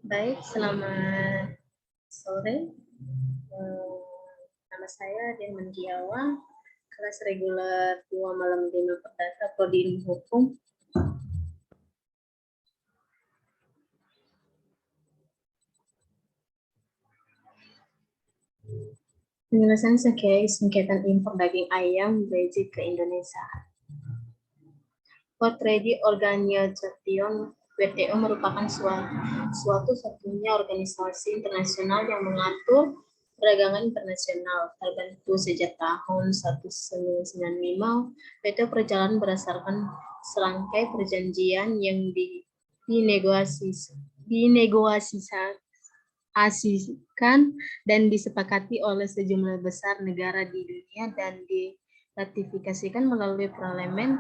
Baik, selamat sore. Nama saya Dian Mendiawa, kelas reguler 2 malam 5 Perdata Prodi Ilmu Hukum. Penyelesaian sengketa impor daging ayam Belgium ke Indonesia. World Trade Organization WTO merupakan suatu satunya organisasi internasional yang mengatur perdagangan internasional. Terbentuk sejak tahun 1995, WTO berjalan berdasarkan serangkai perjanjian yang dinegosiasikan dan disepakati oleh sejumlah besar negara di dunia dan diratifikasikan melalui parlemen.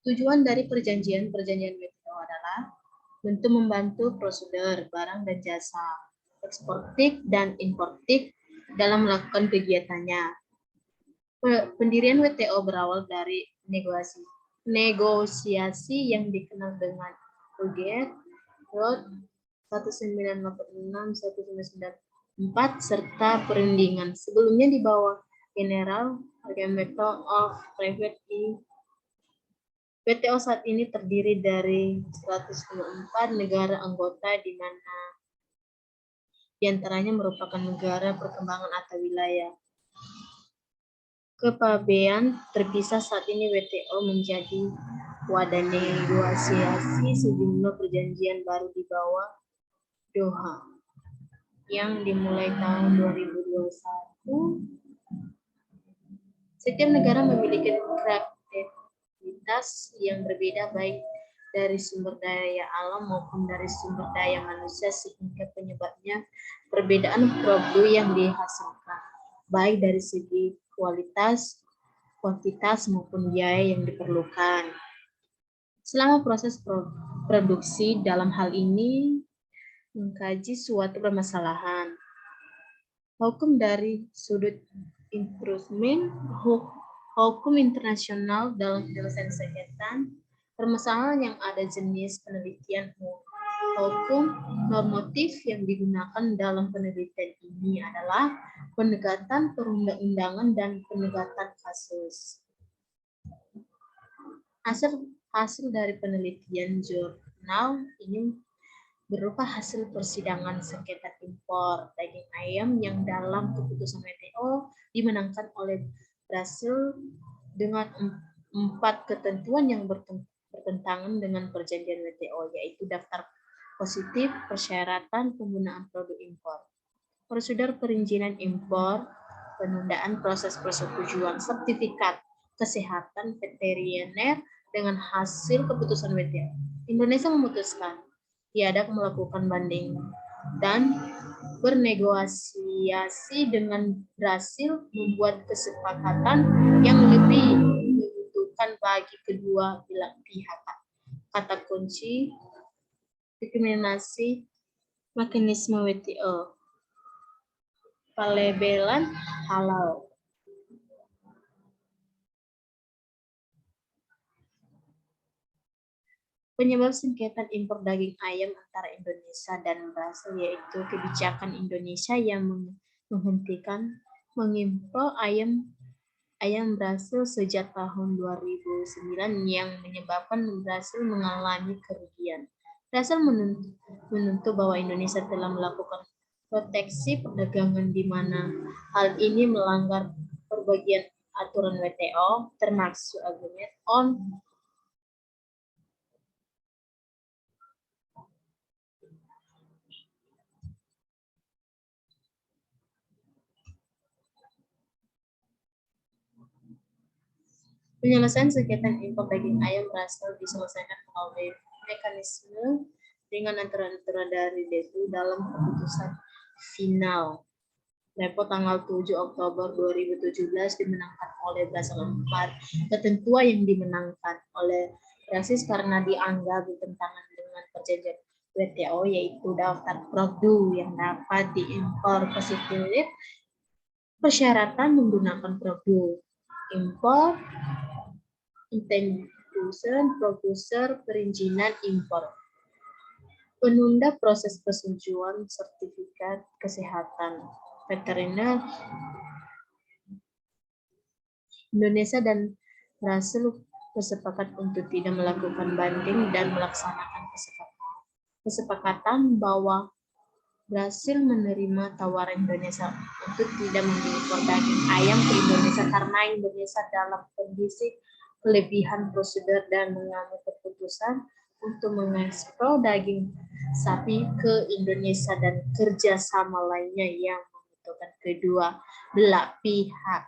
Tujuan dari perjanjian-perjanjian WTO adalah untuk membantu prosedur barang dan jasa, eksportik dan importik dalam melakukan kegiatannya. Pendirian WTO berawal dari negosiasi yang dikenal dengan UGR Road 1986-1994 serta perundingan sebelumnya di bawah General Agreement of Private WTO saat ini terdiri dari 124 negara anggota di mana diantaranya merupakan negara perkembangan atau wilayah. Kepabean terpisah saat ini WTO menjadi wadah negosiasi sejumlah perjanjian baru di bawah Doha yang dimulai tahun 2021. Setiap negara memiliki karakteristikas yang berbeda baik dari sumber daya alam maupun dari sumber daya manusia sehingga penyebabnya perbedaan produk yang dihasilkan baik dari segi kualitas, kuantitas maupun biaya yang diperlukan. Selama proses produksi dalam hal ini mengkaji suatu permasalahan. Hukum dari sudut instrumen hukum internasional dalam penyelesaian sengketa, permasalahan yang ada jenis penelitian hukum normatif yang digunakan dalam penelitian ini adalah pendekatan perundang-undangan dan pendekatan kasus. Hasil dari penelitian jurnal ini berupa hasil persidangan sengketa impor daging ayam yang dalam keputusan WTO dimenangkan oleh Brasil dengan 4 ketentuan yang bertentangan dengan perjanjian WTO, yaitu daftar positif, persyaratan penggunaan produk impor, prosedur perizinan impor, penundaan proses persetujuan sertifikat kesehatan veteriner dengan hasil keputusan WTO. Indonesia memutuskan tiada melakukan banding dan bernegosiasi dengan Brasil membuat kesepakatan yang lebih menguntungkan bagi kedua belah pihak. Kata kunci diskriminasi mekanisme WTO. Pelabelan halal. Penyebab sengketa impor daging ayam antara Indonesia dan Brasil yaitu kebijakan Indonesia yang menghentikan mengimpor ayam Brasil sejak tahun 2009 yang menyebabkan Brasil mengalami kerugian. Brasil menuntut bahwa Indonesia telah melakukan proteksi perdagangan di mana hal ini melanggar berbagai aturan WTO termasuk Agreement on Penyelesaian sengketa impor daging ayam Brasil diselesaikan melalui mekanisme dengan aturan-aturan dari WTO dalam keputusan final. Repo tanggal 7 Oktober 2017 dimenangkan oleh Brasil 4. Ketentuan yang dimenangkan oleh Brasil karena dianggap bertentangan dengan perjanjian WTO, yaitu daftar produk yang dapat diimpor positif, persyaratan menggunakan produk impor, introduction, produser, perizinan impor, penunda proses persetujuan sertifikat kesehatan veteriner. Indonesia dan Brasil bersepakat untuk tidak melakukan banding dan melaksanakan kesepakatan bahwa Brasil menerima tawaran Indonesia untuk tidak mengimpor daging ayam ke Indonesia karena Indonesia dalam kondisi kelebihan prosedur dan mengambil keputusan untuk mengekspor daging sapi ke Indonesia dan kerjasama lainnya yang membutuhkan kedua belah pihak.